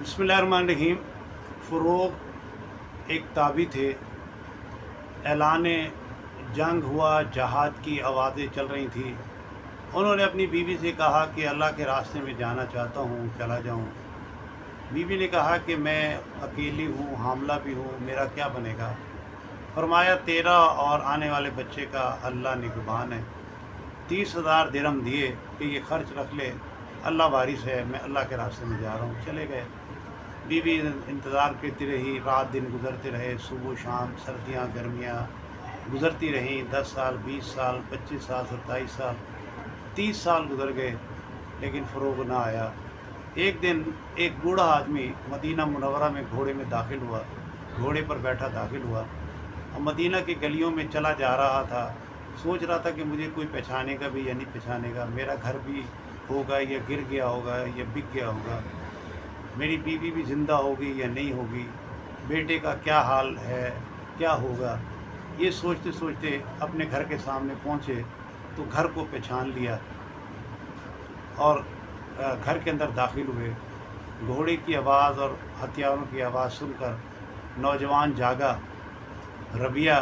बिस्मिल्लाहिर्रहमानिर्रहीम। फ़रोग़ एक ताबी थे। ऐलान जंग हुआ, जहाद की आवाज़ें चल रही थी। उन्होंने अपनी बीवी से कहा कि अल्लाह के रास्ते में जाना चाहता हूँ, चला जाऊँ। बीवी ने कहा कि मैं अकेली हूँ, हामला भी हूँ, मेरा क्या बनेगा। फरमाया तेरा और आने वाले बच्चे का अल्लाह निगहबान है। 30,000 दिरहम दिए कि ये खर्च रख ले, अल्लाह वारिस है, मैं अल्लाह के रास्ते में जा रहा हूँ। चले गए। बीवी इंतज़ार करती रही, रात दिन गुज़रते रहे, सुबह शाम, सर्दियाँ गर्मियाँ गुज़रती रहीं। 10 साल, 20 साल, 25 साल, 27 साल, 30 साल गुज़र गए, लेकिन फ़रोग़ ना आया। एक दिन एक बूढ़ा आदमी मदीना मुनव्वरा में घोड़े में दाखिल हुआ, घोड़े पर बैठा दाखिल हुआ और मदीना की गलियों में चला जा रहा था। सोच रहा था कि मुझे कोई पहचानेगा भी या नहीं पहचानेगा, मेरा घर भी होगा या गिर गया होगा या बिक गया होगा, मेरी बीवी भी ज़िंदा होगी या नहीं होगी, बेटे का क्या हाल है, क्या होगा। ये सोचते सोचते अपने घर के सामने पहुँचे तो घर को पहचान लिया और घर के अंदर दाखिल हुए। घोड़े की आवाज़ और हथियारों की आवाज़ सुनकर नौजवान जागा, रबिया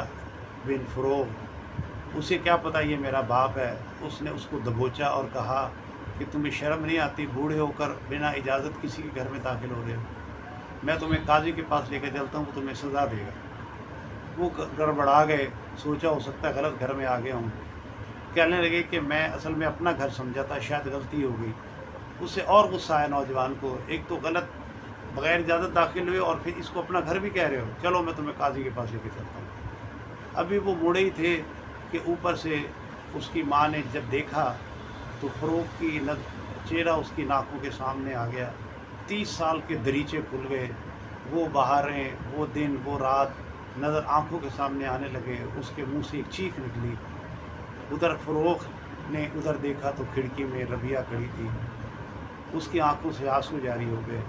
बिन फ़रोग़। उसे क्या पता ये मेरा बाप है। उसने उसको दबोचा और कहा कि तुम्हें शर्म नहीं आती, बूढ़े होकर बिना इजाज़त किसी के घर में दाखिल हो रहे हो। मैं तुम्हें काजी के पास लेकर चलता हूँ, वो तुम्हें सज़ा देगा। वो गड़बड़ा गए, सोचा हो सकता है गलत घर में आ गया हूँ। कहने लगे कि मैं असल में अपना घर समझा था, शायद गलती हो गई। उससे और गुस्सा आया नौजवान को, एक तो गलत बग़ैर इजाज़त दाखिल हुए और फिर इसको अपना घर भी कह रहे हो, चलो मैं तुम्हें काजी के पास लेकर चलता हूँ। अभी वो मुड़े ही थे कि ऊपर से उसकी माँ ने जब देखा तो फ़रोग़ की चेहरा उसकी नाकों के सामने आ गया। 30 साल के दरीचे खुल गए। वो बहारें, वो दिन, वो रात नज़र आँखों के सामने आने लगे। उसके मुंह से एक चीख निकली। उधर फ़रोग़ ने उधर देखा तो खिड़की में रबिया खड़ी थी। उसकी आंखों से आंसू जारी हो गए।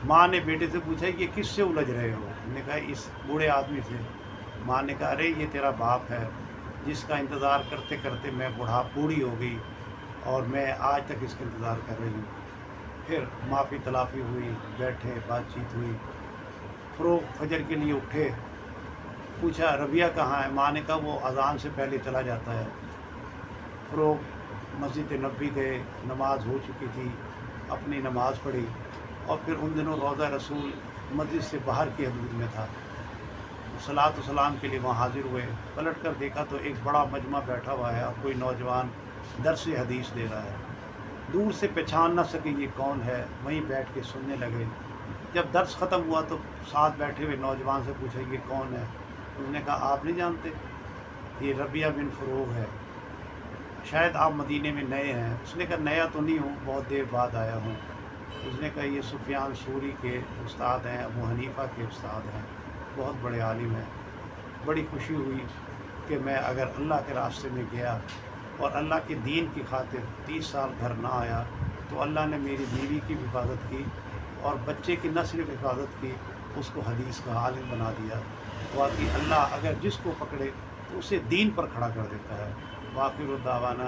माँ ने बेटे से पूछा ये किससे उलझ रहे हो। उसने कहा इस बूढ़े आदमी से। माँ ने कहा अरे ये तेरा बाप है, जिसका इंतज़ार करते करते मैं बूढ़ी हो गई और मैं आज तक इसका इंतज़ार कर रही हूँ। फिर माफ़ी तलाफ़ी हुई, बैठे, बातचीत हुई। फ़रोग़ फजर के लिए उठे, पूछा रबिया कहाँ है। माँ ने कहा वो अज़ान से पहले चला जाता है। फ़रोग़ मस्जिद नबवी गए, नमाज हो चुकी थी, अपनी नमाज़ पढ़ी और फिर उन दिनों रोज़ा रसूल मस्जिद से बाहर की हदूद में था। सलात व सलाम के लिए वहाँ हाज़िर हुए। पलट कर देखा तो एक बड़ा मजमा बैठा हुआ है और कोई नौजवान दर्स हदीस दे रहा है। दूर से पहचान ना सके ये कौन है, वहीं बैठ के सुनने लगे। जब दर्स ख़त्म हुआ तो साथ बैठे हुए नौजवान से पूछा ये कौन है। उसने कहा आप नहीं जानते, ये रबिया बिन फ़रोग़ है, शायद आप मदीने में नए हैं। उसने कहा नया तो नहीं हूँ, बहुत देर बाद आया हूँ। उसने कहा ये सुफियान सूरी के उस्ताद हैं, अबू हनीफ़ा के उस्ताद हैं, बहुत बड़े आलिम हैं। बड़ी खुशी हुई कि मैं अगर अल्लाह के रास्ते में गया और अल्लाह के दीन की खातिर 30 साल घर ना आया तो अल्लाह ने मेरी बीवी की भी हिफाजत की और बच्चे की न सिर्फ हिफाजत की, उसको हदीस का आलिम बना दिया। वाकई अल्लाह अगर जिसको पकड़े तो उसे दीन पर खड़ा कर देता है। वाक़िर दावाना।